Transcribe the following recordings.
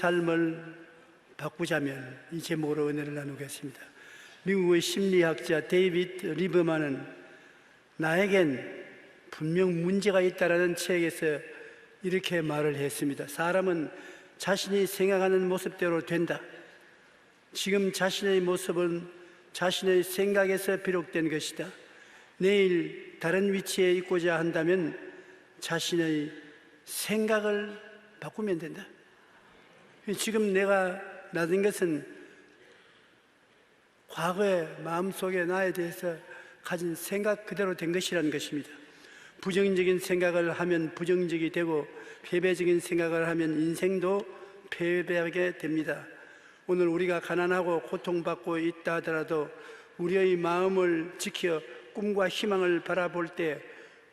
삶을 바꾸자면 이 제목으로 은혜를 나누겠습니다. 미국의 심리학자 데이비드 리버만은 나에겐 분명 문제가 있다라는 책에서 이렇게 말을 했습니다. 사람은 자신이 생각하는 모습대로 된다. 지금 자신의 모습은 자신의 생각에서 비롯된 것이다. 내일 다른 위치에 있고자 한다면 자신의 생각을 바꾸면 된다. 지금 내가 나된 것은 과거의 마음속에 나에 대해서 가진 생각 그대로 된 것이라는 것입니다. 부정적인 생각을 하면 부정적이 되고 패배적인 생각을 하면 인생도 패배하게 됩니다. 오늘 우리가 가난하고 고통받고 있다 하더라도 우리의 마음을 지켜 꿈과 희망을 바라볼 때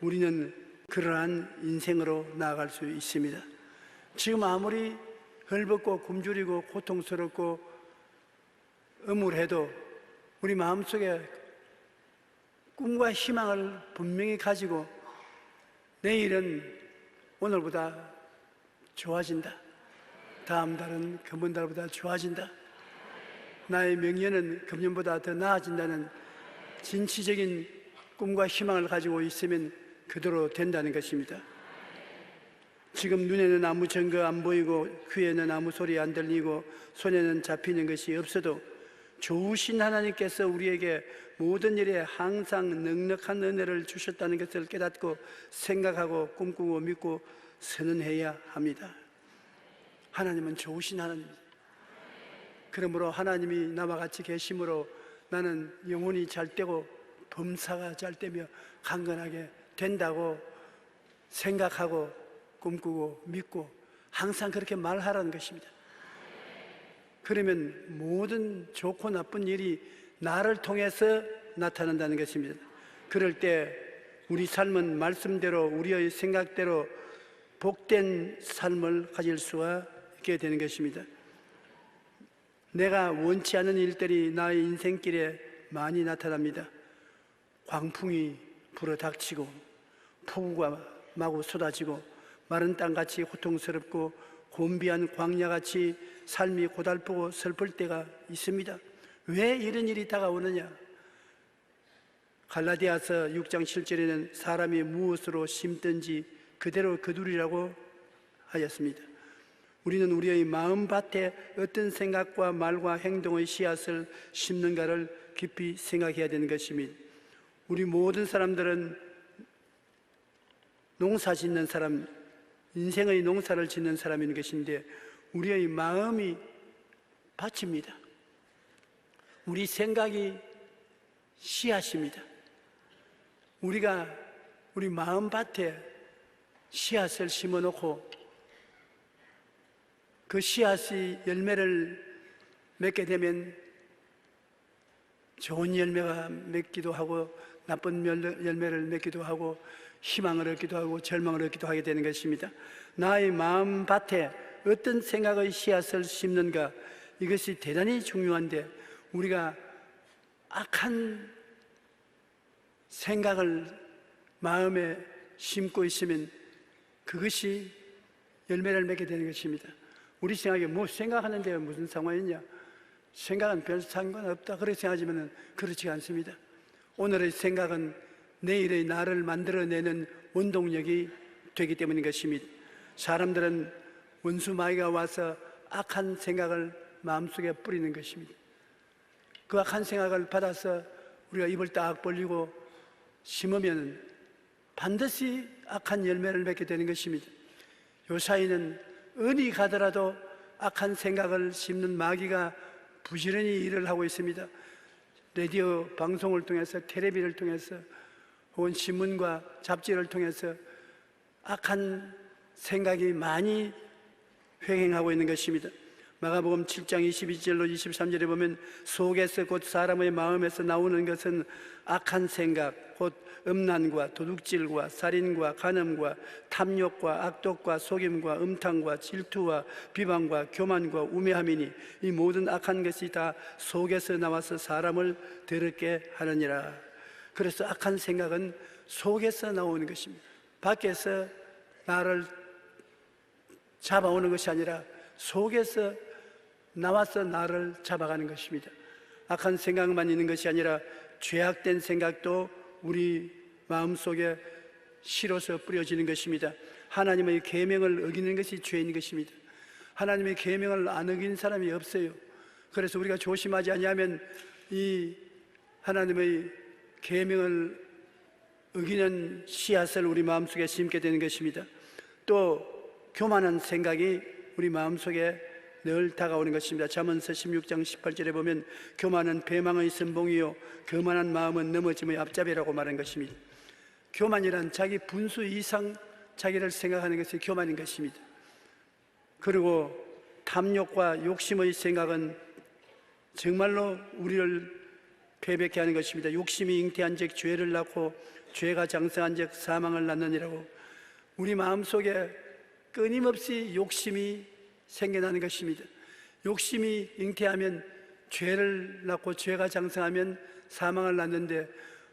우리는 그러한 인생으로 나아갈 수 있습니다. 지금 아무리 헐벗고 굶주리고 고통스럽고 음울해도 우리 마음속에 꿈과 희망을 분명히 가지고 내일은 오늘보다 좋아진다. 다음 달은 금번 달보다 좋아진다. 나의 명예는 금년보다 더 나아진다는 진취적인 꿈과 희망을 가지고 있으면 그대로 된다는 것입니다. 지금 눈에는 아무 증거 안 보이고 귀에는 아무 소리 안 들리고 손에는 잡히는 것이 없어도 좋으신 하나님께서 우리에게 모든 일에 항상 넉넉한 은혜를 주셨다는 것을 깨닫고 생각하고 꿈꾸고 믿고 선언해야 합니다. 하나님은 좋으신 하나님입니다. 그러므로 하나님이 나와 같이 계심으로 나는 영혼이 잘 되고 범사가 잘 되며 강건하게 된다고 생각하고 꿈꾸고 믿고 항상 그렇게 말하라는 것입니다. 그러면 모든 좋고 나쁜 일이 나를 통해서 나타난다는 것입니다. 그럴 때 우리 삶은 말씀대로 우리의 생각대로 복된 삶을 가질 수가 있게 되는 것입니다. 내가 원치 않은 일들이 나의 인생길에 많이 나타납니다. 광풍이 불어닥치고 폭우가 마구 쏟아지고 마른 땅같이 고통스럽고 곤비한 광야같이 삶이 고달프고 슬플 때가 있습니다. 왜 이런 일이 다가오느냐? 갈라디아서 6장 7절에는 사람이 무엇으로 심든지 그대로 거두리라고 하였습니다. 우리는 우리의 마음밭에 어떤 생각과 말과 행동의 씨앗을 심는가를 깊이 생각해야 되는 것입니다. 우리 모든 사람들은 농사 짓는 사람, 인생의 농사를 짓는 사람인 것인데 우리의 마음이 밭입니다. 우리 생각이 씨앗입니다. 우리가 우리 마음밭에 씨앗을 심어놓고 그 씨앗이 열매를 맺게 되면 좋은 열매가 맺기도 하고 나쁜 열매를 맺기도 하고 희망을 얻기도 하고 절망을 얻기도 하게 되는 것입니다. 나의 마음밭에 어떤 생각의 씨앗을 심는가, 이것이 대단히 중요한데 우리가 악한 생각을 마음에 심고 있으면 그것이 열매를 맺게 되는 것입니다. 우리 생각에 뭐 생각하는데 무슨 상관이냐? 생각은 별 상관없다 그렇게 생각하지만 그렇지 않습니다. 오늘의 생각은 내일의 나를 만들어내는 원동력이 되기 때문인 것입니다. 사람들은 원수 마귀가 와서 악한 생각을 마음속에 뿌리는 것입니다. 그 악한 생각을 받아서 우리가 입을 딱 벌리고 심으면 반드시 악한 열매를 맺게 되는 것입니다. 요사이는 어디 가더라도 악한 생각을 심는 마귀가 부지런히 일을 하고 있습니다. 라디오 방송을 통해서, 텔레비를 통해서, 혹은 신문과 잡지를 통해서 악한 생각이 많이 횡행하고 있는 것입니다. 마가복음 7장 22절로 23절에 보면 속에서 곧 사람의 마음에서 나오는 것은 악한 생각, 곧 음란과 도둑질과 살인과 간음과 탐욕과 악독과 속임과 음탕과 질투와 비방과 교만과 우매함이니 이 모든 악한 것이 다 속에서 나와서 사람을 더럽게 하느니라. 그래서 악한 생각은 속에서 나오는 것입니다. 밖에서 나를 잡아오는 것이 아니라 속에서 나와서 나를 잡아가는 것입니다. 악한 생각만 있는 것이 아니라 죄악된 생각도 우리 마음속에 실어서 뿌려지는 것입니다. 하나님의 계명을 어기는 것이 죄인 것입니다. 하나님의 계명을 안 어긴 사람이 없어요. 그래서 우리가 조심하지 아니하면 이 하나님의 계명을 어기는 씨앗을 우리 마음속에 심게 되는 것입니다. 또 교만한 생각이 우리 마음속에 늘 다가오는 것입니다. 잠언서 16장 18절에 보면 교만은 배망의 선봉이요 교만한 마음은 넘어짐의 앞잡이라고 말한 것입니다. 교만이란 자기 분수 이상 자기를 생각하는 것이 교만인 것입니다. 그리고 탐욕과 욕심의 생각은 정말로 우리를 패배케 하는 것입니다. 욕심이 잉태한 즉 죄를 낳고 죄가 장성한 즉 사망을 낳느니라고. 우리 마음속에 끊임없이 욕심이 생겨나는 것입니다. 욕심이 잉태하면 죄를 낳고 죄가 장성하면 사망을 낳는데,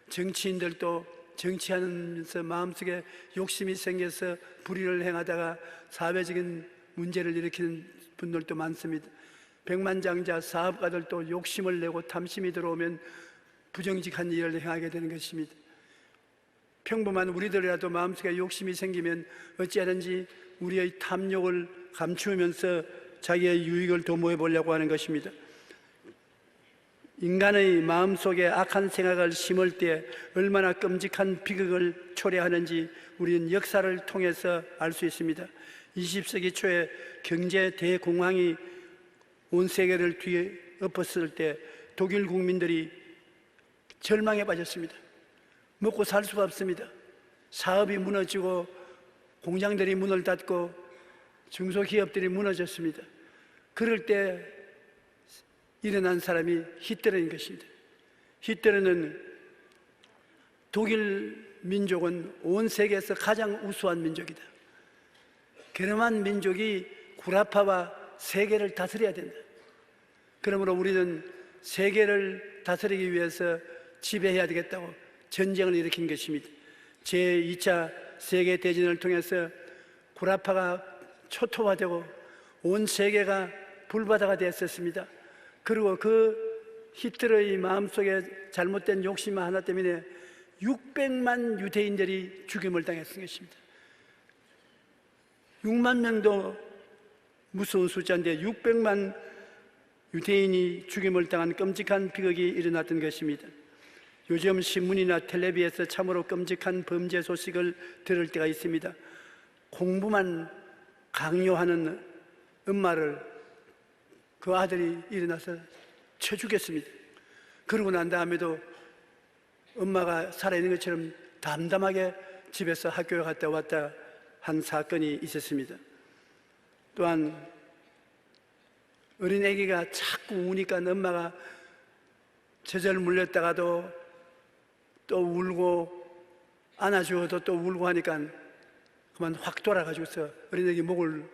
정치인들도 정치하면서 마음속에 욕심이 생겨서 불의를 행하다가 사회적인 문제를 일으키는 분들도 많습니다. 백만장자 사업가들도 욕심을 내고 탐심이 들어오면 부정직한 일을 행하게 되는 것입니다. 평범한 우리들이라도 마음속에 욕심이 생기면 어찌하든지 우리의 탐욕을 감추면서 자기의 유익을 도모해 보려고 하는 것입니다. 인간의 마음속에 악한 생각을 심을 때 얼마나 끔찍한 비극을 초래하는지 우리는 역사를 통해서 알 수 있습니다. 20세기 초에 경제 대공황이 온 세계를 뒤엎었을 때 독일 국민들이 절망에 빠졌습니다. 먹고 살 수가 없습니다. 사업이 무너지고 공장들이 문을 닫고 중소기업들이 무너졌습니다. 그럴 때 일어난 사람이 히틀러인 것입니다. 히틀러는 독일 민족은 온 세계에서 가장 우수한 민족이다. 게르만 민족이 구라파와 세계를 다스려야 된다. 그러므로 우리는 세계를 다스리기 위해서 지배해야 되겠다고 전쟁을 일으킨 것입니다. 제2차 세계대전을 통해서 구라파가 초토화되고 온 세계가 불바다가 되었었습니다. 그리고 그 히틀러의 마음속에 잘못된 욕심 하나 때문에 600만 유대인들이 죽임을 당했던 것입니다. 6만 명도 무서운 숫자인데 600만 유대인이 죽임을 당한 끔찍한 비극이 일어났던 것입니다. 요즘 신문이나 텔레비에서 참으로 끔찍한 범죄 소식을 들을 때가 있습니다. 공부만 강요하는 엄마를 그 아들이 일어나서 쳐 죽였습니다. 그러고 난 다음에도 엄마가 살아있는 것처럼 담담하게 집에서 학교에 갔다 왔다 한 사건이 있었습니다. 또한 어린 아기가 자꾸 우니까 엄마가 젖을 물렸다가도 또 울고 안아주어도 또 울고 하니까 그만 확 돌아가지고서 어린아기 목을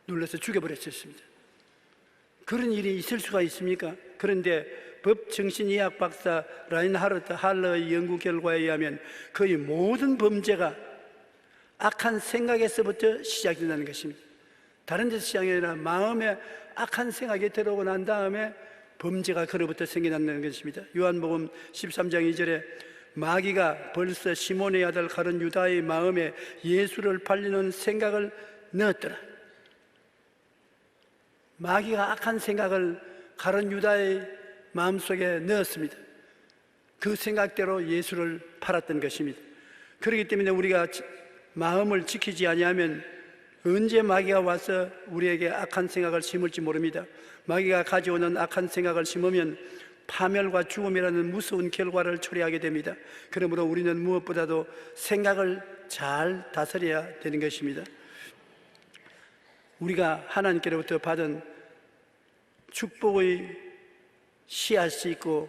눌러서 죽여버렸습니다. 그런 일이 있을 수가 있습니까? 그런데 법정신의학 박사 라인하르트 할러의 연구 결과에 의하면 거의 모든 범죄가 악한 생각에서부터 시작된다는 것입니다. 다른 데서 시작이 아니라 마음에 악한 생각이 들어오고 난 다음에 범죄가 그로부터 생겨난다는 것입니다. 요한복음 13장 2절에 마귀가 벌써 시몬의 아들 가룟 유다의 마음에 예수를 팔리는 생각을 넣었더라. 마귀가 악한 생각을 가룟 유다의 마음속에 넣었습니다. 그 생각대로 예수를 팔았던 것입니다. 그렇기 때문에 우리가 마음을 지키지 아니하면 언제 마귀가 와서 우리에게 악한 생각을 심을지 모릅니다. 마귀가 가져오는 악한 생각을 심으면 파멸과 죽음이라는 무서운 결과를 초래하게 됩니다. 그러므로 우리는 무엇보다도 생각을 잘 다스려야 되는 것입니다. 우리가 하나님께로부터 받은 축복의 씨앗이 있고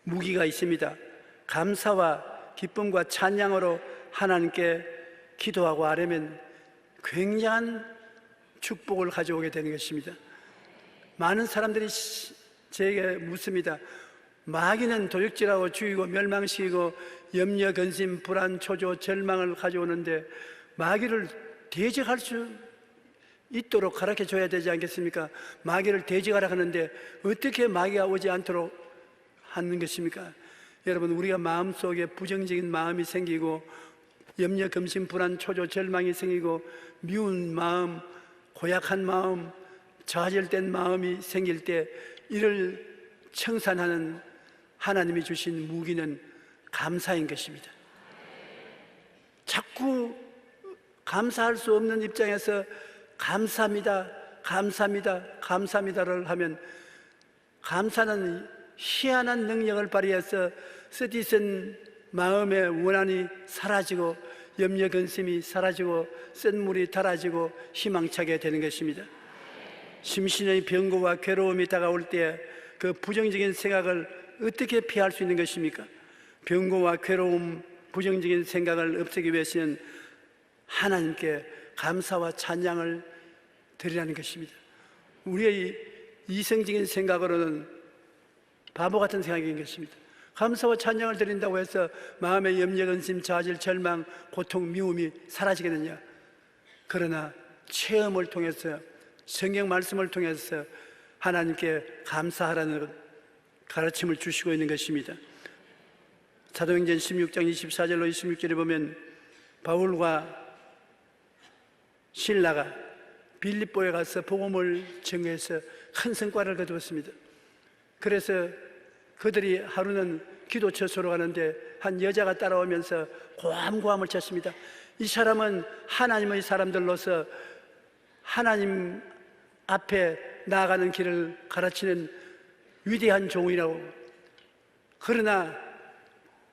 무기가 있습니다. 감사와 기쁨과 찬양으로 하나님께 기도하고 아뢰면 굉장한 축복을 가져오게 되는 것입니다. 많은 사람들이 저에게 묻습니다. 마귀는 도둑질하고 죽이고 멸망시키고 염려, 근심, 불안, 초조, 절망을 가져오는데 마귀를 대적할 수 있도록 가르쳐 줘야 되지 않겠습니까? 마귀를 대적하라 하는데 어떻게 마귀가 오지 않도록 하는 것입니까? 여러분, 우리가 마음속에 부정적인 마음이 생기고 염려, 검심, 불안, 초조, 절망이 생기고 미운 마음, 고약한 마음, 좌절된 마음이 생길 때 이를 청산하는 하나님이 주신 무기는 감사인 것입니다. 자꾸 감사할 수 없는 입장에서 감사합니다, 감사합니다, 감사합니다를 하면 감사는 희한한 능력을 발휘해서 쓰디쓴 마음의 원한이 사라지고 염려 근심이 사라지고 쓴물이 달아지고 희망차게 되는 것입니다. 심신의 병고와 괴로움이 다가올 때 그 부정적인 생각을 어떻게 피할 수 있는 것입니까? 병고와 괴로움, 부정적인 생각을 없애기 위해서는 하나님께 감사와 찬양을 드리라는 것입니다. 우리의 이성적인 생각으로는 바보 같은 생각인 것입니다. 감사와 찬양을 드린다고 해서 마음의 염려, 근심, 좌절, 절망, 고통, 미움이 사라지겠느냐? 그러나 체험을 통해서, 성경 말씀을 통해서 하나님께 감사하라는 가르침을 주시고 있는 것입니다. 사도행전 16장 24절로 26절에 보면 바울과 실라가 빌립보에 가서 복음을 전해서 큰 성과를 거두었습니다. 그래서 그들이 하루는 기도 처소로 가는데 한 여자가 따라오면서 고함고함을 쳤습니다. 이 사람은 하나님의 사람들로서 하나님 앞에 나아가는 길을 가르치는 위대한 종이라고. 그러나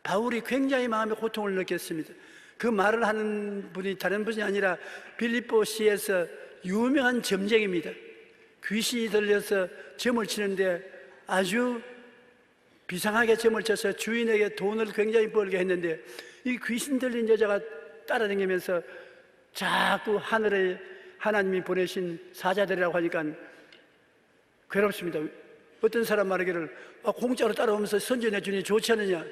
바울이 굉장히 마음의 고통을 느꼈습니다. 그 말을 하는 분이 다른 분이 아니라 빌립보시에서 유명한 점쟁입니다. 귀신이 들려서 점을 치는데 아주 비상하게 점을 쳐서 주인에게 돈을 굉장히 벌게 했는데 이 귀신 들린 여자가 따라다니면서 자꾸 하늘에 하나님이 보내신 사자들이라고 하니까 괴롭습니다. 어떤 사람 말하기를 공짜로 따라오면서 선전해 주니 좋지 않느냐?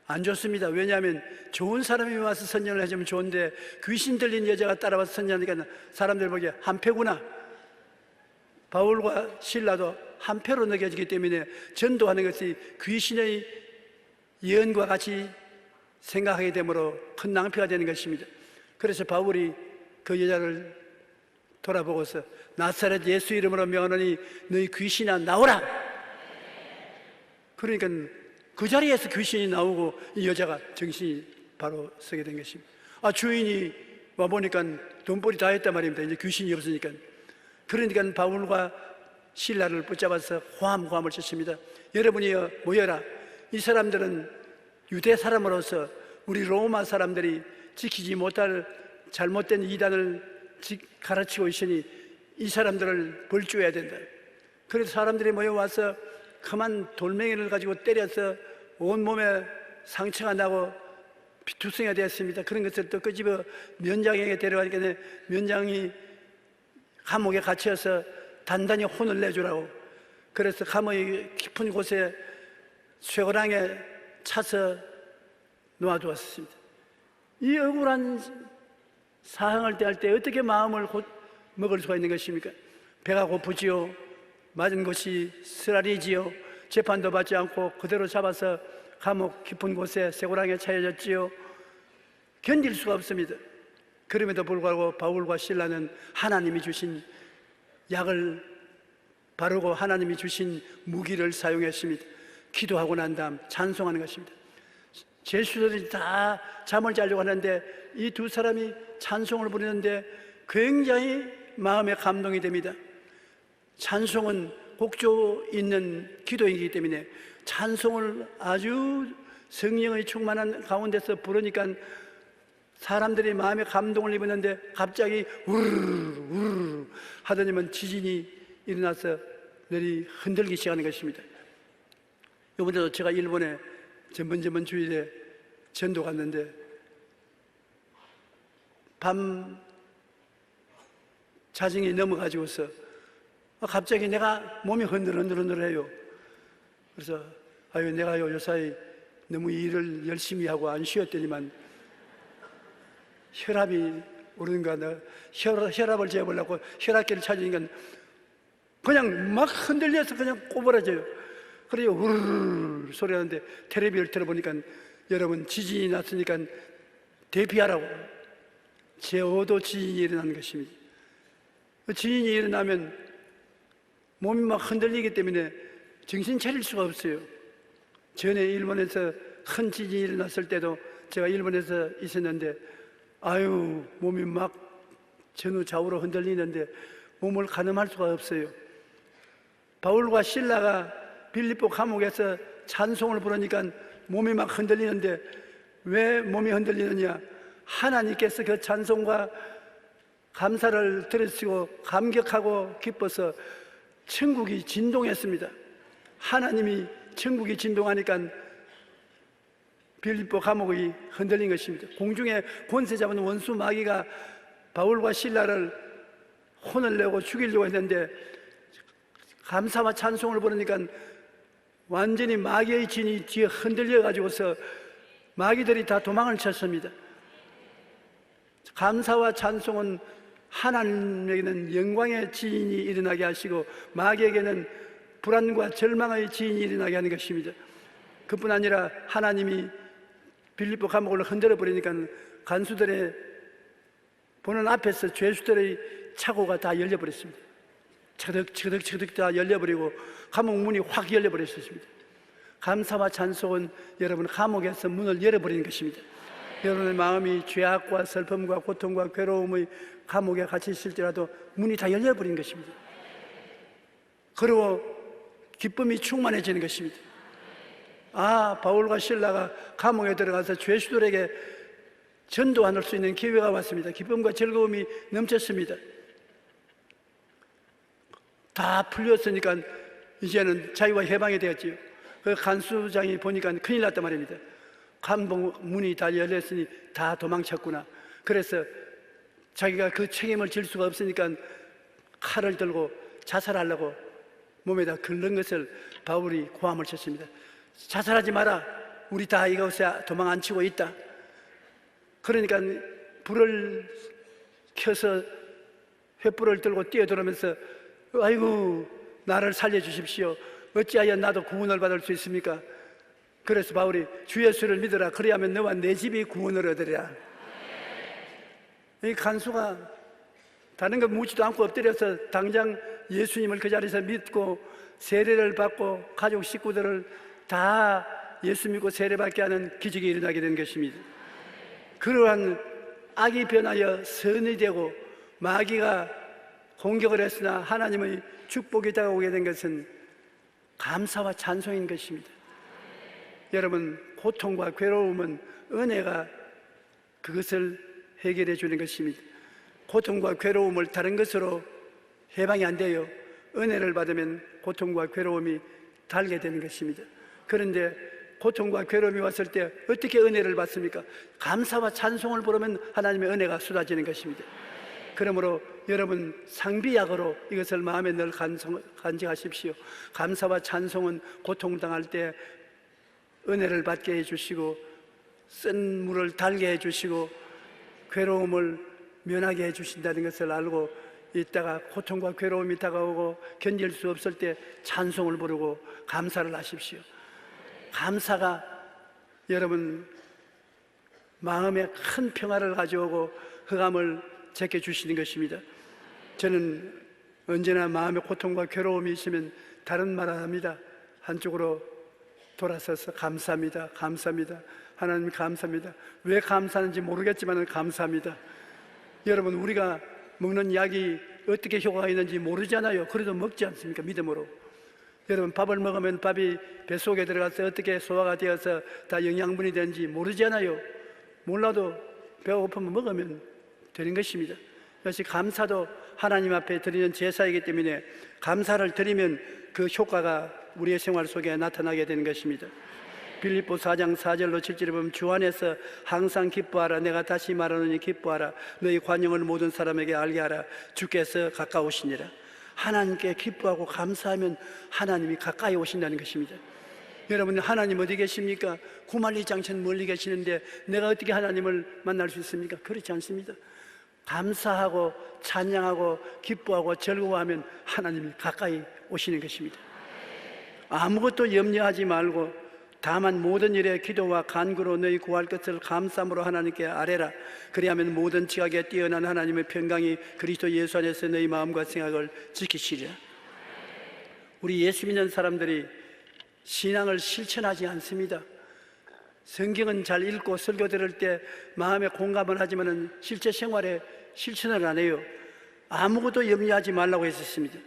안 좋습니다. 왜냐하면 좋은 사람이 와서 선전을 해주면 좋은데 귀신 들린 여자가 따라와서 선전하니까 사람들 보기에 한패구나. 바울과 실라도 한패로 느껴지기 때문에 전도하는 것이 귀신의 예언과 같이 생각하게 되므로 큰 낭패가 되는 것입니다. 그래서 바울이 그 여자를 돌아보고서 나사렛 예수 이름으로 명하노니 너희 귀신아 나오라. 그러니까 그 자리에서 귀신이 나오고 이 여자가 정신이 바로 서게 된 것입니다. 주인이 와보니까 돈벌이 다 했단 말입니다. 이제 귀신이 없으니까. 그러니까 바울과 실라를 붙잡아서 호함호함을 쳤습니다. 여러분이여 모여라. 이 사람들은 유대 사람으로서 우리 로마 사람들이 지키지 못할 잘못된 이단을 가르치고 있으니 이 사람들을 벌주어야 된다. 그래서 사람들이 모여와서 그만 돌멩이를 가지고 때려서 온몸에 상처가 나고 피투성이가 되었습니다. 그런 것을 또 끄집어 면장에게 데려가니까 면장이 감옥에 갇혀서 단단히 혼을 내주라고. 그래서 감옥의 깊은 곳에 쇠고랑에 차서 놓아두었습니다. 이 억울한 사항을 대할 때 어떻게 마음을 먹을 수가 있는 것입니까? 배가 고프지요. 맞은 곳이 쓰라리지요. 재판도 받지 않고 그대로 잡아서 감옥 깊은 곳에 쇠고랑에 차여졌지요. 견딜 수가 없습니다. 그럼에도 불구하고 바울과 실라는 하나님이 주신 약을 바르고 하나님이 주신 무기를 사용했습니다. 기도하고 난 다음 찬송하는 것입니다. 제수들이 다 잠을 자려고 하는데 이 두 사람이 찬송을 부르는데 굉장히 마음에 감동이 됩니다. 찬송은 곡조 있는 기도이기 때문에 찬송을 아주 성령의 충만한 가운데서 부르니까 사람들이 마음에 감동을 입었는데 갑자기 우르르 하더니만 지진이 일어나서 내리 흔들기 시작하는 것입니다. 이번에도 제가 일본에 전번 주일에 전도 갔는데 밤 자정이 넘어가지고서 갑자기 내가 몸이 흔들흔들해요. 그래서 내가요 요사이 너무 일을 열심히 하고 안 쉬었더니만 혈압이 모르는가, 너 혈압을 재보려고 혈압계를 찾으니까 그냥 막 흔들려서 그냥 꼬부라져요. 그래요, 우르르 소리 나는데 텔레비를 들어보니까 여러분 지진이 났으니까 대피하라고. 제5도 지진이 일어나는 것입니다. 지진이 일어나면 몸이 막 흔들리기 때문에 정신 차릴 수가 없어요. 전에 일본에서 큰 지진이 일어났을 때도 제가 일본에서 있었는데 아유, 몸이 막 전후 좌우로 흔들리는데 몸을 가늠할 수가 없어요. 바울과 실라가 빌립보 감옥에서 찬송을 부르니까 몸이 막 흔들리는데 왜 몸이 흔들리느냐? 하나님께서 그 찬송과 감사를 들으시고 감격하고 기뻐서 천국이 진동했습니다. 하나님이 천국이 진동하니까 빌립보 감옥이 흔들린 것입니다. 공중에 권세 잡은 원수 마귀가 바울과 실라를 혼을 내고 죽이려고 했는데 감사와 찬송을 부르니까 완전히 마귀의 진이 뒤에 흔들려 가지고서 마귀들이 다 도망을 쳤습니다. 감사와 찬송은 하나님에게는 영광의 지인이 일어나게 하시고 마귀에게는 불안과 절망의 지인이 일어나게 하는 것입니다. 그뿐 아니라 하나님이 빌립보 감옥을 흔들어 버리니까 간수들의 보는 앞에서 죄수들의 차고가 다 열려버렸습니다. 처덕처덕 다 열려버리고 감옥 문이 확 열려버렸습니다. 감사와 찬송은 여러분 감옥에서 문을 열어버리는 것입니다. 여러분의 마음이 죄악과 슬픔과 고통과 괴로움의 감옥에 갇혀 있을지라도 문이 다 열려버린 것입니다. 그리고 기쁨이 충만해지는 것입니다. 아, 바울과 실라가 감옥에 들어가서 죄수들에게 전도할 수 있는 기회가 왔습니다. 기쁨과 즐거움이 넘쳤습니다. 다 풀렸으니까 이제는 자유와 해방이 되었지요. 그 간수장이 보니까 큰일 났단 말입니다. 감옥 문이 다 열렸으니 다 도망쳤구나. 그래서 자기가 그 책임을 질 수가 없으니까 칼을 들고 자살하려고 몸에다 긁는 것을 바울이 고함을 쳤습니다. 자살하지 마라. 우리 다 이곳에 도망 안 치고 있다. 그러니까 불을 켜서 횃불을 들고 뛰어들어오면서 아이고 나를 살려주십시오. 어찌하여 나도 구원을 받을 수 있습니까? 그래서 바울이 주 예수를 믿어라. 그리하면 너와 내 집이 구원을 얻으리라. 이 간수가 다른 거 묻지도 않고 엎드려서 당장 예수님을 그 자리에서 믿고 세례를 받고 가족 식구들을 다 예수 믿고 세례받게 하는 기적이 일어나게 된 것입니다. 그러한 악이 변하여 선이 되고 마귀가 공격을 했으나 하나님의 축복이 다가오게 된 것은 감사와 찬송인 것입니다. 여러분, 고통과 괴로움은 은혜가 그것을 해결해 주는 것입니다. 고통과 괴로움을 다른 것으로 해방이 안 돼요. 은혜를 받으면 고통과 괴로움이 달게 되는 것입니다. 그런데 고통과 괴로움이 왔을 때 어떻게 은혜를 받습니까? 감사와 찬송을 부르면 하나님의 은혜가 쏟아지는 것입니다. 그러므로 여러분 상비약으로 이것을 마음에 늘 간직하십시오. 감사와 찬송은 고통당할 때 은혜를 받게 해주시고 쓴 물을 달게 해주시고 괴로움을 면하게 해주신다는 것을 알고 있다가 고통과 괴로움이 다가오고 견딜 수 없을 때 찬송을 부르고 감사를 하십시오. 감사가 여러분 마음에 큰 평화를 가져오고 흑암을 제껴주시는 것입니다. 저는 언제나 마음에 고통과 괴로움이 있으면 다른 말 안 합니다. 한쪽으로 돌아서서 감사합니다. 감사합니다. 하나님 감사합니다. 왜 감사하는지 모르겠지만 감사합니다. 여러분 우리가 먹는 약이 어떻게 효과가 있는지 모르잖아요. 그래도 먹지 않습니까? 믿음으로. 여러분 밥을 먹으면 밥이 뱃속에 들어가서 어떻게 소화가 되어서 다 영양분이 되는지 모르잖아요. 몰라도 배가 고프면 먹으면 되는 것입니다. 그래서 감사도 하나님 앞에 드리는 제사이기 때문에 감사를 드리면 그 효과가 우리의 생활 속에 나타나게 되는 것입니다. 빌립보 4장 4절로 7절에 보면 주 안에서 항상 기뻐하라. 내가 다시 말하노니 기뻐하라. 너희 관용을 모든 사람에게 알게 하라. 주께서 가까우시니라. 하나님께 기뻐하고 감사하면 하나님이 가까이 오신다는 것입니다. 여러분 하나님 어디 계십니까? 구만리장천 멀리 계시는데 내가 어떻게 하나님을 만날 수 있습니까? 그렇지 않습니다. 감사하고 찬양하고 기뻐하고 즐거워하면 하나님이 가까이 오시는 것입니다. 아무것도 염려하지 말고 다만 모든 일에 기도와 간구로 너희 구할 것을 감사함으로 하나님께 아뢰라. 그리하면 모든 지각에 뛰어난 하나님의 평강이 그리스도 예수 안에서 너희 마음과 생각을 지키시리라. 우리 예수 믿는 사람들이 신앙을 실천하지 않습니다. 성경은 잘 읽고 설교 들을 때 마음에 공감을 하지만 실제 생활에 실천을 안 해요. 아무것도 염려하지 말라고 했었습니다.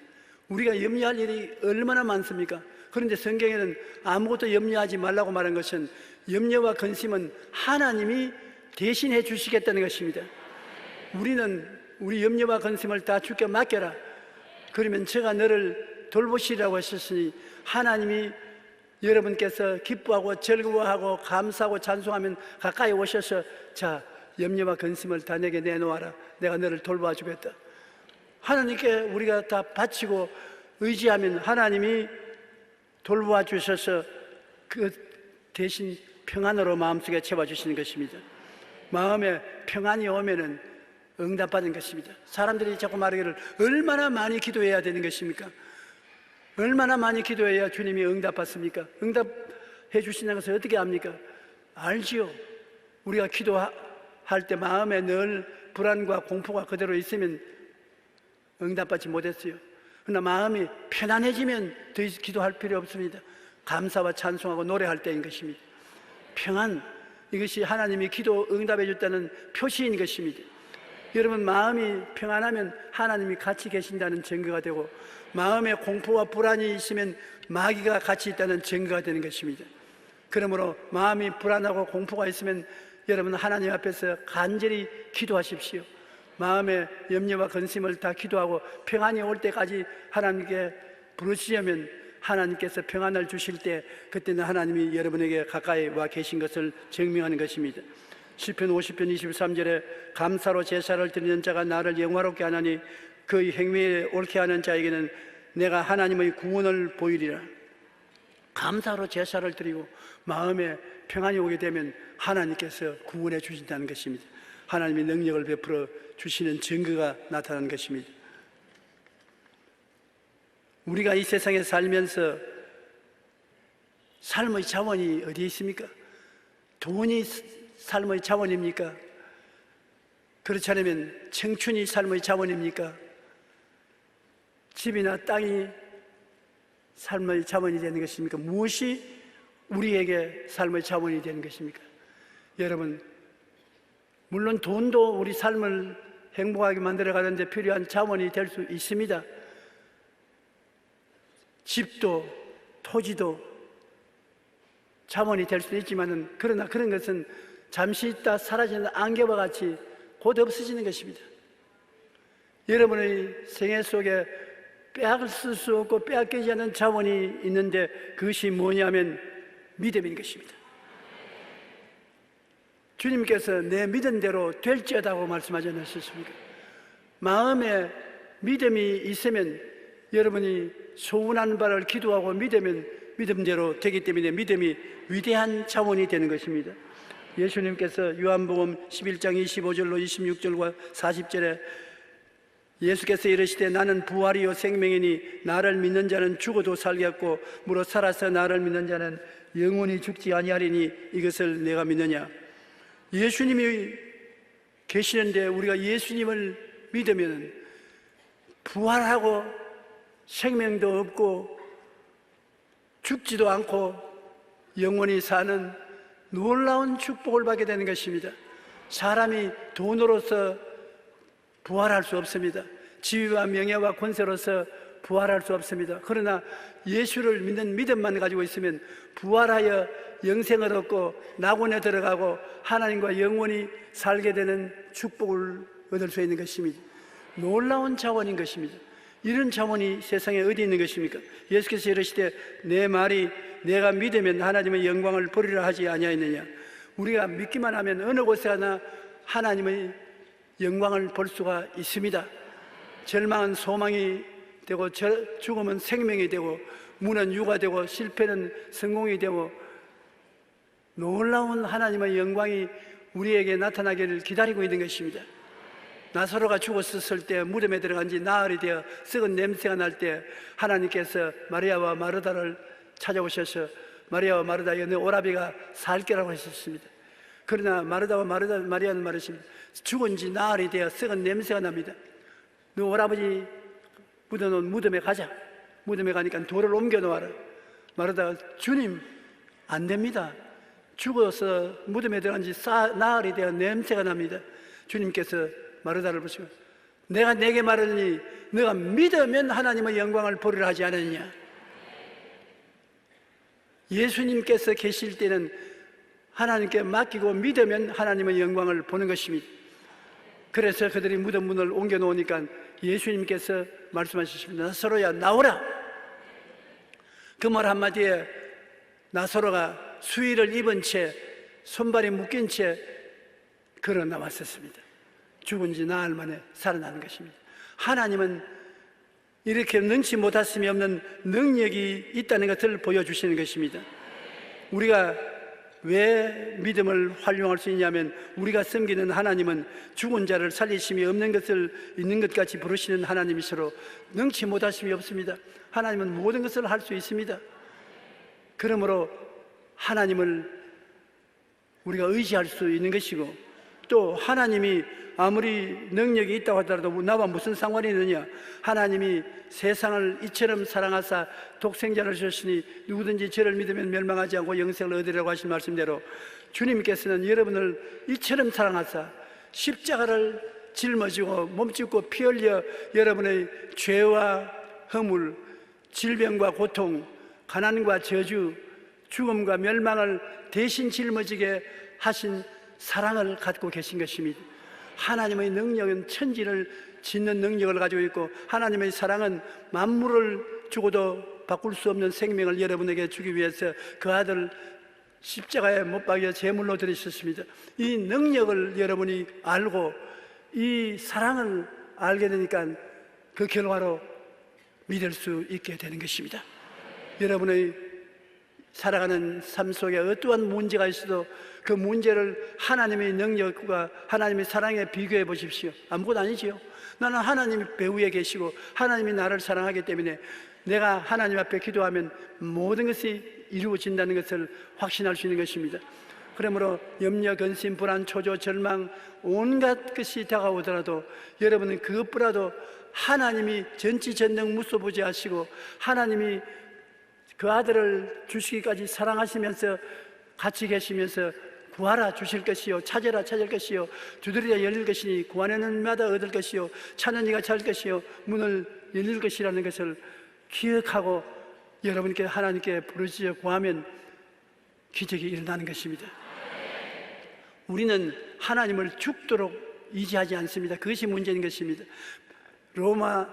우리가 염려할 일이 얼마나 많습니까? 그런데 성경에는 아무것도 염려하지 말라고 말한 것은 염려와 근심은 하나님이 대신해 주시겠다는 것입니다. 우리는 우리 염려와 근심을 다 주께 맡겨라. 그러면 제가 너를 돌보시라고 하셨으니 하나님이 여러분께서 기뻐하고 즐거워하고 감사하고 찬송하면 가까이 오셔서 자, 염려와 근심을 다 내게 내놓아라. 내가 너를 돌봐 주겠다. 하나님께 우리가 다 바치고 의지하면 하나님이 돌보아 주셔서 그 대신 평안으로 마음속에 채워주시는 것입니다. 마음에 평안이 오면은 응답받은 것입니다. 사람들이 자꾸 말하기를 얼마나 많이 기도해야 되는 것입니까? 얼마나 많이 기도해야 주님이 응답받습니까? 응답해 주시는 것을 어떻게 압니까? 알지요. 우리가 기도할 때 마음에 늘 불안과 공포가 그대로 있으면 응답받지 못했어요. 그러나 마음이 편안해지면 더 이상 기도할 필요 없습니다. 감사와 찬송하고 노래할 때인 것입니다. 평안, 이것이 하나님이 기도 응답해 줬다는 표시인 것입니다. 여러분, 마음이 평안하면 하나님이 같이 계신다는 증거가 되고, 마음에 공포와 불안이 있으면 마귀가 같이 있다는 증거가 되는 것입니다. 그러므로 마음이 불안하고 공포가 있으면 여러분 하나님 앞에서 간절히 기도하십시오. 마음의 염려와 근심을 다 기도하고 평안이 올 때까지 하나님께 부르시려면 하나님께서 평안을 주실 때 그때는 하나님이 여러분에게 가까이 와 계신 것을 증명하는 것입니다. 시편 50편 23절에 감사로 제사를 드리는 자가 나를 영화롭게 하나니 그 행위에 옳게 하는 자에게는 내가 하나님의 구원을 보이리라. 감사로 제사를 드리고 마음에 평안이 오게 되면 하나님께서 구원해 주신다는 것입니다. 하나님의 능력을 베풀어 주시는 증거가 나타나는 것입니다. 우리가 이 세상에 살면서 삶의 자원이 어디에 있습니까? 돈이 삶의 자원입니까? 그렇지 않으면 청춘이 삶의 자원입니까? 집이나 땅이 삶의 자원이 되는 것입니까? 무엇이 우리에게 삶의 자원이 되는 것입니까? 여러분, 물론 돈도 우리 삶을 행복하게 만들어가는데 필요한 자원이 될 수 있습니다. 집도 토지도 자원이 될 수 있지만은, 그러나 그런 것은 잠시 있다 사라지는 안개와 같이 곧 없어지는 것입니다. 여러분의 생애 속에 빼앗을 수 없고 빼앗기지 않는 자원이 있는데 그것이 뭐냐면 믿음인 것입니다. 주님께서 내 믿은 대로 될지어다고 말씀하지 않으셨습니까? 마음에 믿음이 있으면 여러분이 소원하는 바를 기도하고 믿으면 믿음대로 되기 때문에 믿음이 위대한 자원이 되는 것입니다. 예수님께서 요한복음 11장 25절로 26절과 40절에 예수께서 이르시되 나는 부활이요 생명이니 나를 믿는 자는 죽어도 살겠고 무릇 살아서 나를 믿는 자는 영원히 죽지 아니하리니 이것을 내가 믿느냐. 예수님이 계시는데 우리가 예수님을 믿으면 부활하고 생명도 없고 죽지도 않고 영원히 사는 놀라운 축복을 받게 되는 것입니다. 사람이 돈으로서 부활할 수 없습니다. 지위와 명예와 권세로서 부활할 수 없습니다. 그러나 예수를 믿는 믿음만 가지고 있으면 부활하여 영생을 얻고 낙원에 들어가고 하나님과 영원히 살게 되는 축복을 얻을 수 있는 것입니다. 놀라운 자원인 것입니다. 이런 자원이 세상에 어디 있는 것입니까? 예수께서 이르시되 내 말이 내가 믿으면 하나님의 영광을 보리라 하지 아니하였느냐. 우리가 믿기만 하면 어느 곳에 하나 하나님의 영광을 볼 수가 있습니다. 절망은 소망이 되고 죽음은 생명이 되고 무는 유가 되고 실패는 성공이 되고 놀라운 하나님의 영광이 우리에게 나타나기를 기다리고 있는 것입니다. 나사로가 죽었을 때 무덤에 들어간 지 나흘이 되어 썩은 냄새가 날 때 하나님께서 마리아와 마르다를 찾아오셔서 마리아와 마르다, 너 오라비가 살게라고 하셨습니다. 그러나 마르다와 마리아는 말하십니다. 죽은 지 나흘이 되어 썩은 냄새가 납니다. 너 오라버지 묻어놓은 무덤에 가자. 무덤에 가니까 돌을 옮겨 놓아라. 마르다가 주님, 안 됩니다. 죽어서 무덤에 들어간 지 나흘이 되어 냄새가 납니다. 주님께서 마르다를 보시고, 내가 내게 말하니 너가 믿으면 하나님의 영광을 보리라 하지 않았느냐. 예수님께서 계실 때는 하나님께 맡기고 믿으면 하나님의 영광을 보는 것입니다. 그래서 그들이 무덤 문을 옮겨 놓으니까 예수님께서 말씀하셨습니다. 나사로야, 나오라. 그 말 한마디에 나사로가 수의를 입은 채 손발이 묶인 채 걸어 나왔었습니다. 죽은 지 나흘 만에 살아나는 것입니다. 하나님은 이렇게 능치 못하심이 없는 능력이 있다는 것을 보여주시는 것입니다. 우리가 왜 믿음을 활용할 수 있냐면, 우리가 섬기는 하나님은 죽은 자를 살리심이 없는 것을 있는 것 같이 부르시는 하나님이시로 능치 못하심이 없습니다. 하나님은 모든 것을 할 수 있습니다. 그러므로 하나님을 우리가 의지할 수 있는 것이고, 또 하나님이 아무리 능력이 있다고 하더라도 나와 무슨 상관이 있느냐. 하나님이 세상을 이처럼 사랑하사 독생자를 주셨으니 누구든지 저를 믿으면 멸망하지 않고 영생을 얻으리라고 하신 말씀대로, 주님께서는 여러분을 이처럼 사랑하사 십자가를 짊어지고 몸짓고 피 흘려 여러분의 죄와 허물, 질병과 고통, 가난과 저주, 죽음과 멸망을 대신 짊어지게 하신 사랑을 갖고 계신 것입니다. 하나님의 능력은 천지를 짓는 능력을 가지고 있고, 하나님의 사랑은 만물을 주고도 바꿀 수 없는 생명을 여러분에게 주기 위해서 그 아들 십자가에 못 박여 제물로 드리셨습니다. 이 능력을 여러분이 알고 이 사랑을 알게 되니까 그 결과로 믿을 수 있게 되는 것입니다. 여러분의 살아가는 삶 속에 어떠한 문제가 있어도 그 문제를 하나님의 능력과 하나님의 사랑에 비교해 보십시오. 아무것도 아니지요. 나는 하나님이 배후에 계시고 하나님이 나를 사랑하기 때문에 내가 하나님 앞에 기도하면 모든 것이 이루어진다는 것을 확신할 수 있는 것입니다. 그러므로 염려, 근심, 불안, 초조, 절망 온갖 것이 다가오더라도 여러분은 그것보다도 하나님이 전지전능 무소부지하시고 하나님이 그 아들을 주시기까지 사랑하시면서 같이 계시면서 구하라 주실 것이요, 찾으라 찾을 것이요, 두드리라 열릴 것이니 구하는 마다 얻을 것이요, 찾는 이가 찾을 것이요, 문을 열릴 것이라는 것을 기억하고 여러분께 하나님께 부르짖어 구하면 기적이 일어나는 것입니다. 우리는 하나님을 죽도록 의지하지 않습니다. 그것이 문제인 것입니다. 로마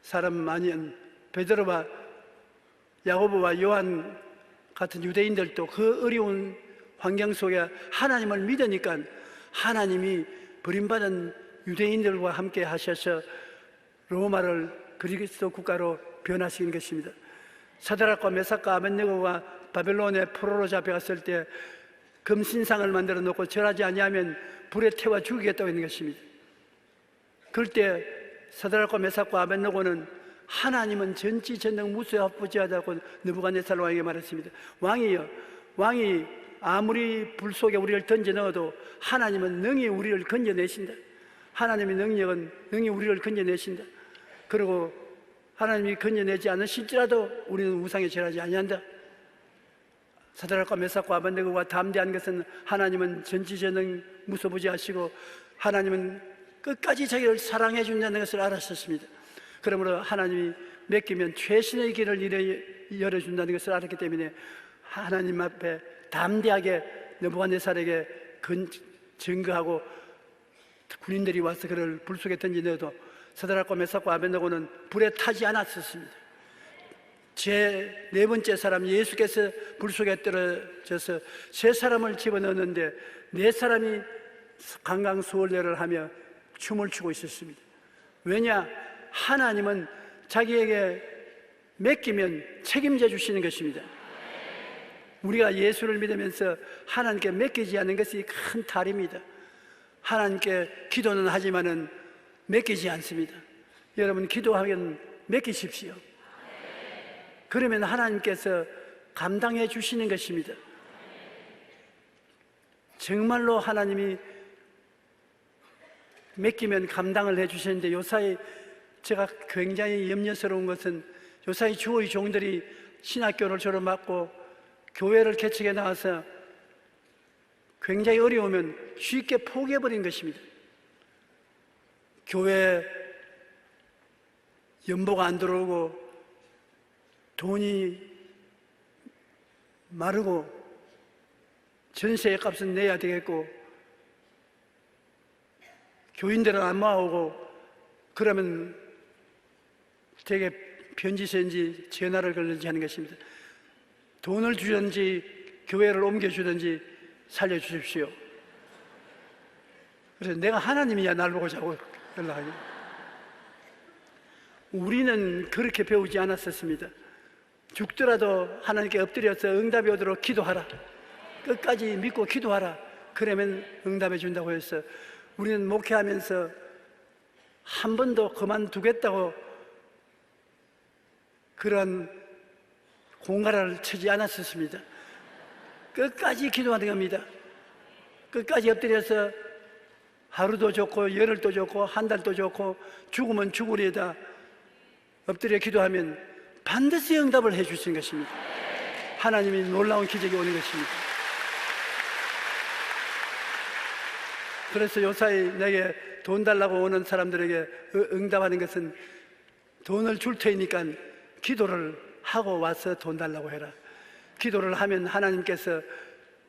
사람 아닌 베드로와 야고보와 요한 같은 유대인들도 그 어려운 환경 속에 하나님을 믿으니까 하나님이 버림받은 유대인들과 함께 하셔서 로마를 그리스도 국가로 변화시킨 것입니다. 사드락과 메삭과 아벳네고가 바벨론의 포로로 잡혀갔을 때 금신상을 만들어 놓고 절하지 아니하면 불에 태워 죽이겠다고 했는 것입니다. 그럴 때 사드락과 메삭과 아벳네고는 하나님은 전지전능 무소부지하다고 느부갓네살 왕에게 말했습니다. 왕이여, 왕이 아무리 불 속에 우리를 던져 넣어도 하나님은 능히 우리를 건져내신다. 하나님의 능력은 능히 우리를 건져내신다. 그리고 하나님이 건져내지 않으실지라도 우리는 우상에 절하지 아니한다. 사드락과 메삭과 아벳네고가 담대한 것은 하나님은 전지전능 무소부지하시고 하나님은 끝까지 자기를 사랑해 준다는 것을 알았었습니다. 그러므로 하나님이 맡기면 최신의 길을 열어준다는 것을 알았기 때문에 하나님 앞에 담대하게 느부갓네살에게 증거하고 군인들이 와서 그를 불 속에 던져 넣어도 사드락과 메삭과 아벳네고는 불에 타지 않았었습니다. 제 네 번째 사람 예수께서 불 속에 떨어져서 세 사람을 집어넣었는데 네 사람이 강강수월래를 하며 춤을 추고 있었습니다. 왜냐? 하나님은 자기에게 맡기면 책임져 주시는 것입니다. 우리가 예수를 믿으면서 하나님께 맡기지 않는 것이 큰 탈입니다. 하나님께 기도는 하지만은 맡기지 않습니다. 여러분, 기도하면 맡기십시오. 그러면 하나님께서 감당해 주시는 것입니다. 정말로 하나님이 맡기면 감당을 해 주시는데, 요사이 제가 굉장히 염려스러운 것은 요사이 주의 종들이 신학교를 졸업하고 교회를 개척해 나와서 굉장히 어려우면 쉽게 포기해버린 것입니다. 교회 연보가 안 들어오고 돈이 마르고 전세 값은 내야 되겠고 교인들은 안 모아오고 그러면 되게 편지 쓰는지 전화를 걸든지 하는 것입니다. 돈을 주든지 교회를 옮겨주든지 살려주십시오. 그래서 내가 하나님이야 날 보고 자고 연락하기. 우리는 그렇게 배우지 않았었습니다. 죽더라도 하나님께 엎드려서 응답이 오도록 기도하라. 끝까지 믿고 기도하라. 그러면 응답해 준다고 해서 우리는 목회하면서 한 번도 그만두겠다고 그런 공갈을 치지 않았었습니다. 끝까지 기도하는 겁니다. 끝까지 엎드려서 하루도 좋고 열흘도 좋고 한 달도 좋고 죽으면 죽으리에다 엎드려 기도하면 반드시 응답을 해 주시는 것입니다. 하나님이 놀라운 기적이 오는 것입니다. 그래서 요사이 내게 돈 달라고 오는 사람들에게 응답하는 것은 돈을 줄 테니까 기도를 하고 와서 돈 달라고 해라. 기도를 하면 하나님께서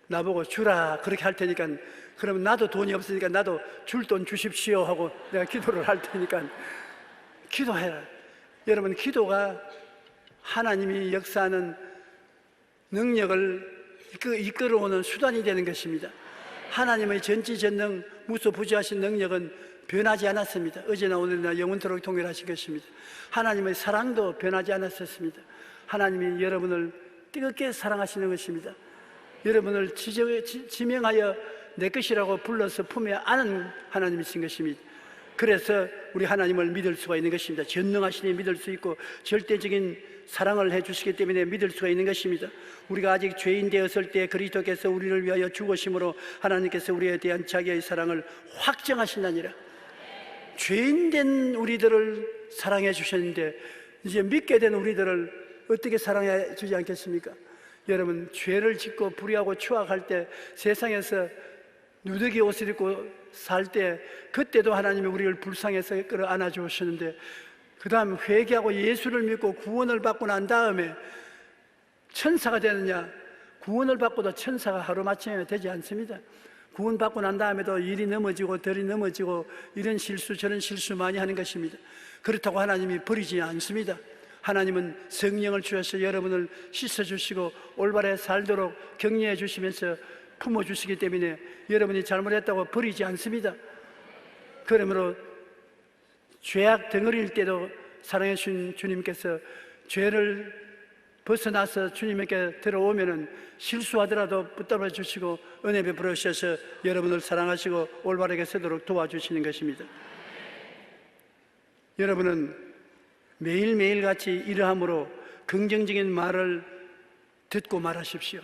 나보고 주라 그렇게 할 테니까, 그러면 나도 돈이 없으니까 나도 줄 돈 주십시오 하고 내가 기도를 할 테니까 기도해라. 여러분, 기도가 하나님이 역사하는 능력을 이끌어오는 수단이 되는 것입니다. 하나님의 전지전능 무소부지하신 능력은 변하지 않았습니다. 어제나 오늘이나 영원토록 동일하신 것입니다. 하나님의 사랑도 변하지 않았었습니다. 하나님이 여러분을 뜨겁게 사랑하시는 것입니다. 여러분을 지명하여 내 것이라고 불러서 품에 안은 하나님이신 것입니다. 그래서 우리 하나님을 믿을 수가 있는 것입니다. 전능하시니 믿을 수 있고 절대적인 사랑을 해주시기 때문에 믿을 수가 있는 것입니다. 우리가 아직 죄인 되었을 때 그리스도께서 우리를 위하여 죽으심으로 하나님께서 우리에 대한 자기의 사랑을 확정하신다니라. 죄인 된 우리들을 사랑해 주셨는데 이제 믿게 된 우리들을 어떻게 사랑해 주지 않겠습니까? 여러분, 죄를 짓고 불의하고 추악할 때 세상에서 누더기 옷을 입고 살 때 그때도 하나님이 우리를 불쌍해서 끌어안아 주셨는데, 그 다음 회개하고 예수를 믿고 구원을 받고 난 다음에 천사가 되느냐? 구원을 받고도 천사가 하루마침에 되지 않습니다. 구원받고 난 다음에도 일이 넘어지고 덜이 넘어지고 이런 실수 저런 실수 많이 하는 것입니다. 그렇다고 하나님이 버리지 않습니다. 하나님은 성령을 주셔서 여러분을 씻어주시고 올바르게 살도록 격려해 주시면서 품어주시기 때문에 여러분이 잘못했다고 버리지 않습니다. 그러므로 죄악 덩어리일 때도 사랑해 주신 주님께서 죄를 벗어나서 주님에게 들어오면은 실수하더라도 붙들어 주시고 은혜 베풀어 주셔서 여러분을 사랑하시고 올바르게 서도록 도와주시는 것입니다. 여러분은 매일매일 같이 이러함으로 긍정적인 말을 듣고 말하십시오.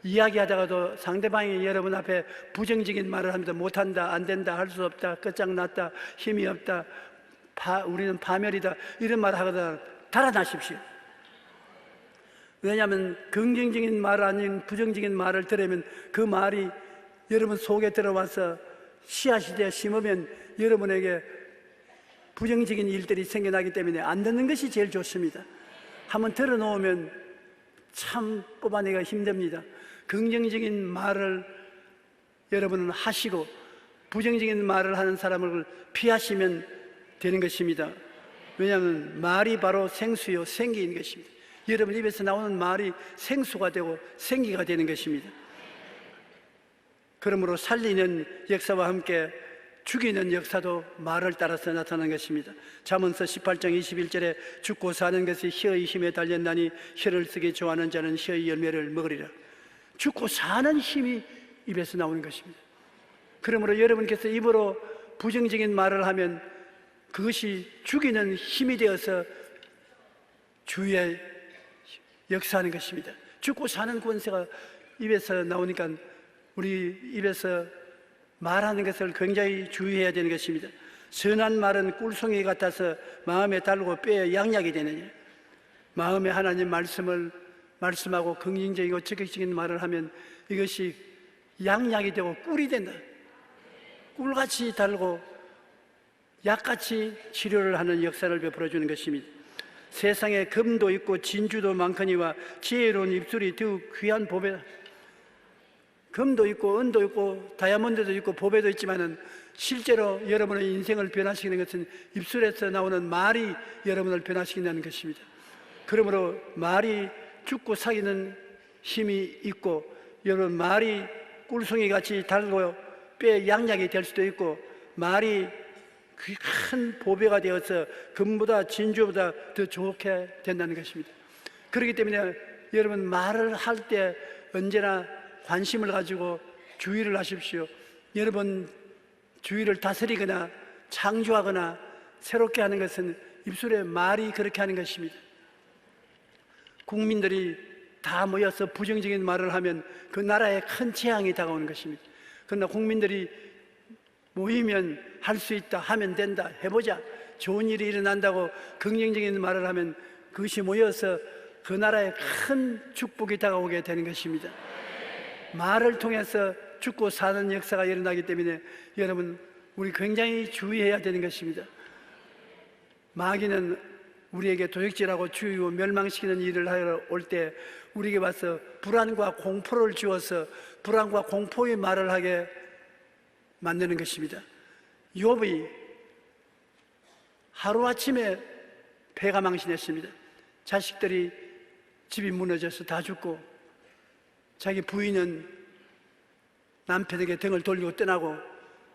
이야기하다가도 상대방이 여러분 앞에 부정적인 말을 합니다. 못한다, 안 된다, 할 수 없다, 끝장났다, 힘이 없다, 우리는 파멸이다, 이런 말을 하거나 달아나십시오. 왜냐하면 긍정적인 말 아닌 부정적인 말을 들으면 그 말이 여러분 속에 들어와서 씨앗이 되어 심으면 여러분에게 부정적인 일들이 생겨나기 때문에 안 듣는 것이 제일 좋습니다. 한번 들어놓으면 참 뽑아내기가 힘듭니다. 긍정적인 말을 여러분은 하시고 부정적인 말을 하는 사람을 피하시면 되는 것입니다. 왜냐하면 말이 바로 생수요 생기인 것입니다. 여러분 입에서 나오는 말이 생수가 되고 생기가 되는 것입니다. 그러므로 살리는 역사와 함께 죽이는 역사도 말을 따라서 나타나는 것입니다. 잠언서 18장 21절에 죽고 사는 것이 혀의 힘에 달렸나니 혀를 쓰기 좋아하는 자는 혀의 열매를 먹으리라. 죽고 사는 힘이 입에서 나오는 것입니다. 그러므로 여러분께서 입으로 부정적인 말을 하면 그것이 죽이는 힘이 되어서 주위에 역사하는 것입니다. 죽고 사는 권세가 입에서 나오니까 우리 입에서 말하는 것을 굉장히 주의해야 되는 것입니다. 선한 말은 꿀송이 같아서 마음에 달고 뼈에 양약이 되느냐. 마음에 하나님 말씀하고 긍정적이고 적극적인 말을 하면 이것이 양약이 되고 꿀이 된다. 꿀같이 달고 약같이 치료를 하는 역사를 베풀어 주는 것입니다. 세상에 금도 있고 진주도 많거니와 지혜로운 입술이 더욱 귀한 보배다. 금도 있고 은도 있고 다이아몬드도 있고 보배도 있지만은 실제로 여러분의 인생을 변화시키는 것은 입술에서 나오는 말이 여러분을 변화시킨다는 것입니다. 그러므로 말이 죽고 사기는 힘이 있고, 여러분 말이 꿀송이 같이 달고 뼈에 양약이 될 수도 있고, 말이 큰 보배가 되어서 금보다 진주보다 더 좋게 된다는 것입니다. 그렇기 때문에 여러분 말을 할 때 언제나 관심을 가지고 주의를 하십시오. 여러분 주의를 다스리거나 창조하거나 새롭게 하는 것은 입술에 말이 그렇게 하는 것입니다. 국민들이 다 모여서 부정적인 말을 하면 그 나라에 큰 재앙이 다가오는 것입니다. 그러나 국민들이 모이면 할 수 있다, 하면 된다, 해보자, 좋은 일이 일어난다고 긍정적인 말을 하면 그것이 모여서 그 나라에 큰 축복이 다가오게 되는 것입니다. 말을 통해서 죽고 사는 역사가 일어나기 때문에 여러분 우리 굉장히 주의해야 되는 것입니다. 마귀는 우리에게 도적질하고 죽이고 멸망시키는 일을 하러 올 때 우리에게 와서 불안과 공포를 주어서 불안과 공포의 말을 하게 만드는 것입니다. 욥이 하루아침에 배가 망신했습니다. 자식들이 집이 무너져서 다 죽고, 자기 부인은 남편에게 등을 돌리고 떠나고,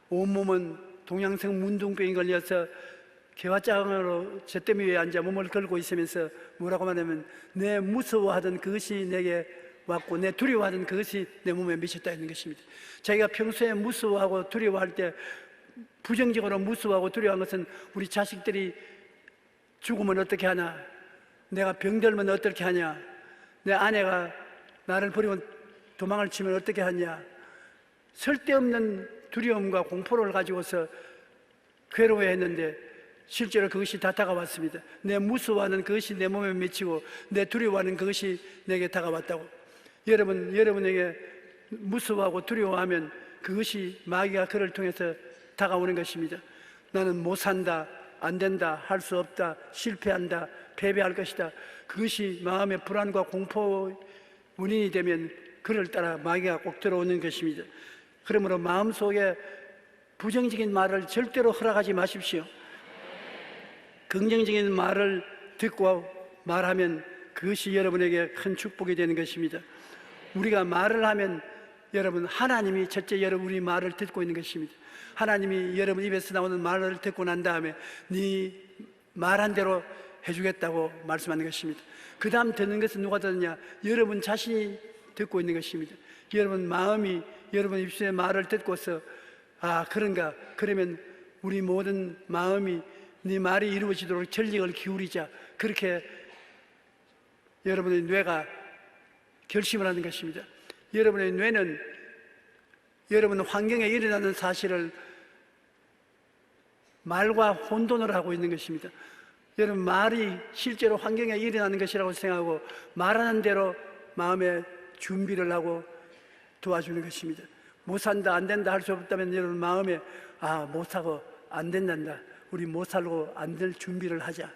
온몸은 동양성 문둥병이 걸려서 개화장으로 잿더미 위에 앉아 몸을 걸고 있으면서 뭐라고 말하면 내 무서워하던 그것이 내게 왔고 내 두려워하던 그것이 내 몸에 미쳤다 했는 것입니다. 자기가 평소에 무서워하고 두려워할 때, 부정적으로 무서워하고 두려워한 것은 우리 자식들이 죽으면 어떻게 하나, 내가 병들면 어떻게 하냐, 내 아내가 나를 버리고 도망을 치면 어떻게 하냐, 쓸데없는 두려움과 공포를 가지고서 괴로워했는데 실제로 그것이 다 다가왔습니다. 내 무서워하는 그것이 내 몸에 미치고 내 두려워하는 그것이 내게 다가왔다고. 여러분에게 무서워하고 두려워하면 그것이 마귀가 그를 통해서 다가오는 것입니다. 나는 못 산다, 안 된다, 할 수 없다, 실패한다, 패배할 것이다. 그것이 마음의 불안과 공포의 원인이 되면 그를 따라 마귀가 꼭 들어오는 것입니다. 그러므로 마음속에 부정적인 말을 절대로 허락하지 마십시오. 긍정적인 말을 듣고 말하면 그것이 여러분에게 큰 축복이 되는 것입니다. 우리가 말을 하면 여러분 하나님이 첫째 여러분 우리 말을 듣고 있는 것입니다. 하나님이 여러분 입에서 나오는 말을 듣고 난 다음에 네 말한 대로 해주겠다고 말씀하는 것입니다. 그 다음 듣는 것은 누가 듣느냐? 여러분 자신이 듣고 있는 것입니다. 여러분 마음이 여러분 입술의 말을 듣고서 아 그런가, 그러면 우리 모든 마음이 네 말이 이루어지도록 전력을 기울이자, 그렇게 여러분의 뇌가 결심을 하는 것입니다. 여러분의 뇌는 여러분 환경에 일어나는 사실을 말과 혼돈을 하고 있는 것입니다. 여러분 말이 실제로 환경에 일어나는 것이라고 생각하고 말하는 대로 마음에 준비를 하고 도와주는 것입니다. 못 산다, 안 된다 할 수 없다면 여러분 마음에 아 못 사고 안 된단다, 우리 못 살고 안 될 준비를 하자,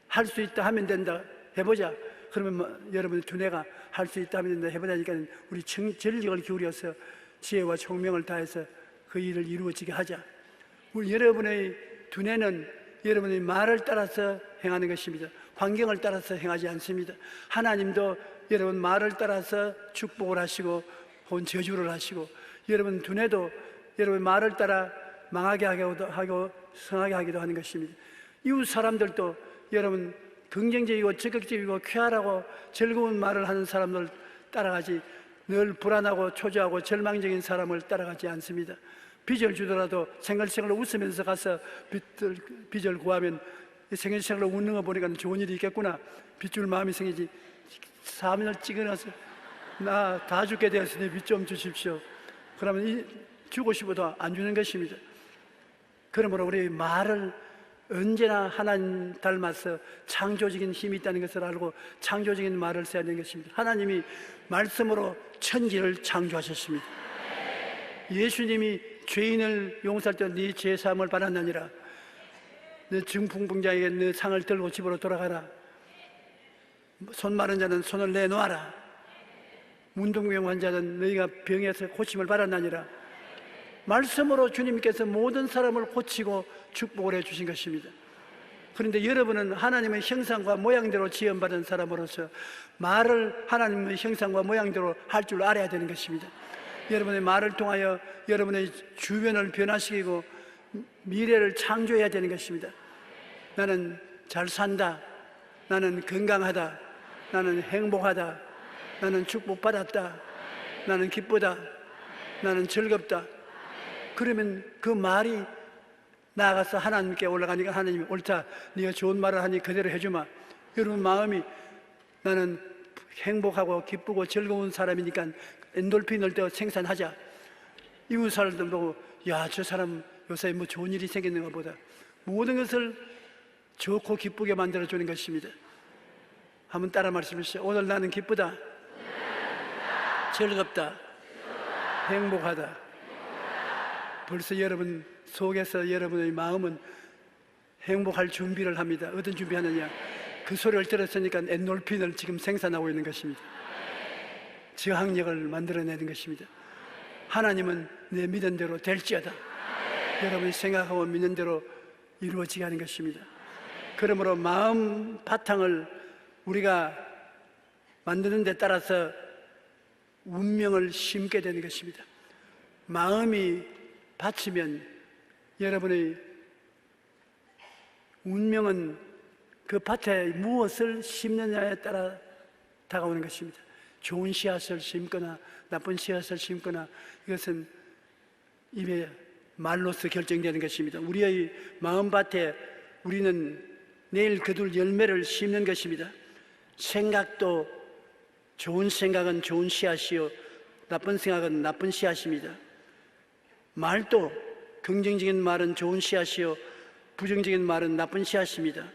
할 수 있다 하면 된다, 해보자. 그러면 여러분의 두뇌가 할 수 있다 하면 된다, 해보자니까 우리 전력을 기울여서 지혜와 총명을 다해서 그 일을 이루어지게 하자. 우리 여러분의 두뇌는 여러분의 말을 따라서 행하는 것입니다. 환경을 따라서 행하지 않습니다. 하나님도 여러분 말을 따라서 축복을 하시고 혹은 저주를 하시고, 여러분 두뇌도 여러분 말을 따라 망하게 하고 성하게 하기도 하는 것입니다. 이웃 사람들도 여러분 긍정적이고 적극적이고 쾌활하고 즐거운 말을 하는 사람들 따라가지, 늘 불안하고 초조하고 절망적인 사람을 따라가지 않습니다. 빚을 주더라도 생글생글 웃으면서 가서 빚을 구하면 생글생글 웃는 거 보니까 좋은 일이 있겠구나, 빚줄 마음이 생기지. 사면을 찍어놔서 나 다 죽게 되었으니 빚 좀 주십시오, 그러면 주고 싶어도 안 주는 것입니다. 그러므로 우리 말을 언제나 하나님 닮아서 창조적인 힘이 있다는 것을 알고 창조적인 말을 써야 하는 것입니다. 하나님이 말씀으로 천지를 창조하셨습니다. 예수님이 죄인을 용서할 때 네 죄 사함을 받았느니라, 너 증풍병자에게 너 상을 들고 집으로 돌아가라, 손 마른 자는 손을 내놓아라, 문둥병 환자는 너희가 병에서 고침을 받았느니라. 말씀으로 주님께서 모든 사람을 고치고 축복을 해주신 것입니다. 그런데 여러분은 하나님의 형상과 모양대로 지음받은 사람으로서 말을 하나님의 형상과 모양대로 할 줄 알아야 되는 것입니다. 여러분의 말을 통하여 여러분의 주변을 변화시키고 미래를 창조해야 되는 것입니다. 나는 잘 산다, 나는 건강하다, 나는 행복하다, 나는 축복받았다, 나는 기쁘다, 나는 즐겁다. 그러면 그 말이 나아가서 하나님께 올라가니까 하나님이 옳다, 네가 좋은 말을 하니 그대로 해주마. 여러분 마음이 나는 행복하고 기쁘고 즐거운 사람이니까 엔돌핀을 더 생산하자. 이웃 사람들 보고 야, 저 사람 요새 뭐 좋은 일이 생겼는가 보다. 모든 것을 좋고 기쁘게 만들어주는 것입니다. 한번 따라 말씀하시죠. 오늘 나는 기쁘다, 즐겁다, 행복하다. 벌써 여러분 속에서 여러분의 마음은 행복할 준비를 합니다. 어떤 준비하느냐? 그 소리를 들었으니까 엔돌핀을 지금 생산하고 있는 것입니다. 저항력을 만들어내는 것입니다. 하나님은 내 믿은 대로 될지어다. 여러분이 생각하고 믿는 대로 이루어지게 하는 것입니다. 그러므로 마음 바탕을 우리가 만드는 데 따라서 운명을 심게 되는 것입니다. 마음이 바치면 여러분의 운명은 그 밭에 무엇을 심느냐에 따라 다가오는 것입니다. 좋은 씨앗을 심거나 나쁜 씨앗을 심거나 이것은 입의 말로서 결정되는 것입니다. 우리의 마음밭에 우리는 내일 거둘 열매를 심는 것입니다. 생각도 좋은 생각은 좋은 씨앗이요 나쁜 생각은 나쁜 씨앗입니다. 말도 긍정적인 말은 좋은 씨앗이요 부정적인 말은 나쁜 씨앗입니다.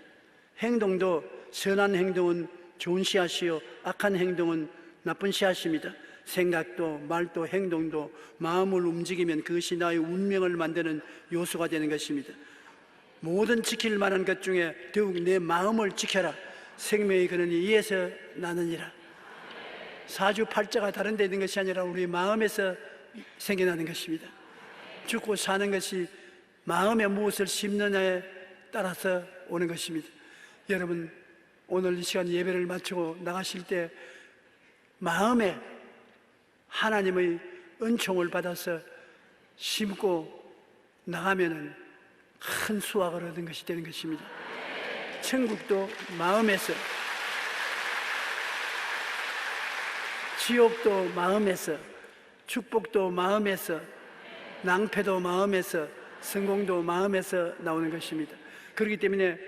행동도 선한 행동은 좋은 씨앗이요 악한 행동은 나쁜 씨앗입니다. 생각도 말도 행동도 마음을 움직이면 그것이 나의 운명을 만드는 요소가 되는 것입니다. 모든 지킬 만한 것 중에 더욱 내 마음을 지켜라. 생명의 근원이 이에서 나느니라. 사주팔자가 다른 데 있는 것이 아니라 우리 마음에서 생겨나는 것입니다. 죽고 사는 것이 마음에 무엇을 심느냐에 따라서 오는 것입니다. 여러분 오늘 이 시간 예배를 마치고 나가실 때 마음에 하나님의 은총을 받아서 심고 나가면은 큰 수확을 얻은 것이 되는 것입니다. 천국도 마음에서, 지옥도 마음에서, 축복도 마음에서, 낭패도 마음에서, 성공도 마음에서 나오는 것입니다. 그렇기 때문에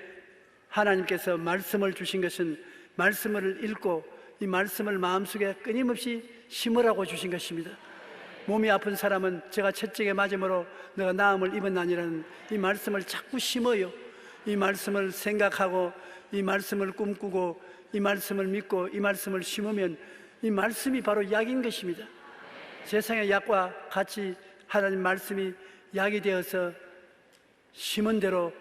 하나님께서 말씀을 주신 것은 말씀을 읽고 이 말씀을 마음속에 끊임없이 심으라고 주신 것입니다. 몸이 아픈 사람은 제가 채찍에 맞음으로 내가 나음을 입었나니라는 이 말씀을 자꾸 심어요. 이 말씀을 생각하고 이 말씀을 꿈꾸고 이 말씀을 믿고 이 말씀을 심으면 이 말씀이 바로 약인 것입니다. 세상의 약과 같이 하나님 말씀이 약이 되어서 심은 대로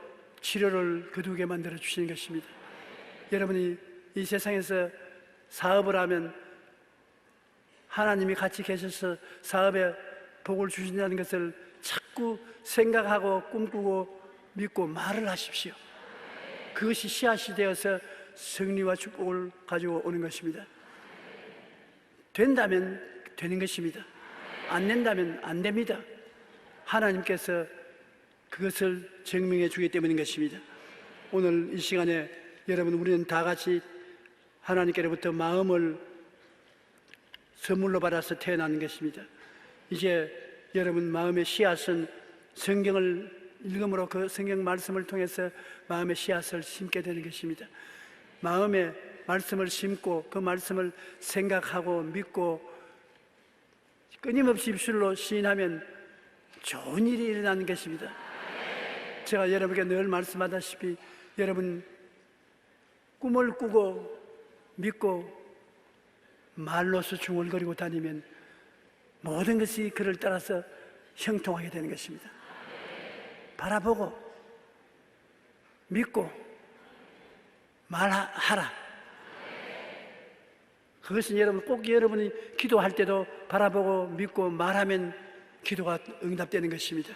치료를 거두게 만들어 주시는 것입니다. 여러분이 이 세상에서 사업을 하면 하나님이 같이 계셔서 사업에 복을 주신다는 것을 자꾸 생각하고 꿈꾸고 믿고 말을 하십시오. 그것이 씨앗이 되어서 승리와 축복을 가지고 오는 것입니다. 된다면 되는 것입니다. 안 된다면 안 됩니다. 하나님께서 그것을 증명해 주기 때문인 것입니다. 오늘 이 시간에 여러분 우리는 다 같이 하나님께로부터 마음을 선물로 받아서 태어나는 것입니다. 이제 여러분 마음의 씨앗은 성경을 읽음으로 그 성경 말씀을 통해서 마음의 씨앗을 심게 되는 것입니다. 마음에 말씀을 심고 그 말씀을 생각하고 믿고 끊임없이 입술로 시인하면 좋은 일이 일어나는 것입니다. 제가 여러분에게 늘 말씀하다시피 여러분 꿈을 꾸고 믿고 말로서 중얼거리고 다니면 모든 것이 그를 따라서 형통하게 되는 것입니다. 바라보고 믿고 말하라. 그것은 여러분 꼭 여러분이 기도할 때도 바라보고 믿고 말하면 기도가 응답되는 것입니다.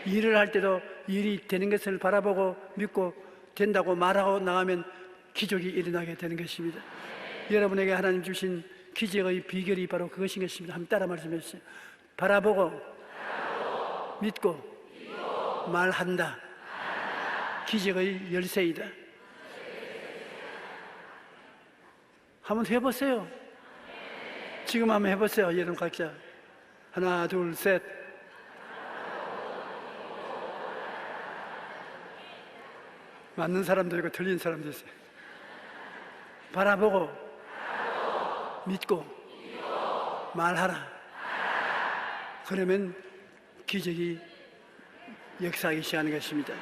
일을 할 때도 일이 되는 것을 바라보고 믿고 된다고 말하고 나가면 기적이 일어나게 되는 것입니다. 여러분에게 하나님 주신 기적의 비결이 바로 그것인 것입니다. 한번 따라 말씀해 주세요. 바라보고 믿고 말한다. 기적의 열쇠이다. 한번 해보세요. 지금 한번 해보세요. 여러분 각자. 하나, 둘, 셋. 맞는 사람도 있고 틀린 사람도 있어요. 바라보고 믿고 말하라. 그러면 기적이 역사하기 시작하는 것입니다.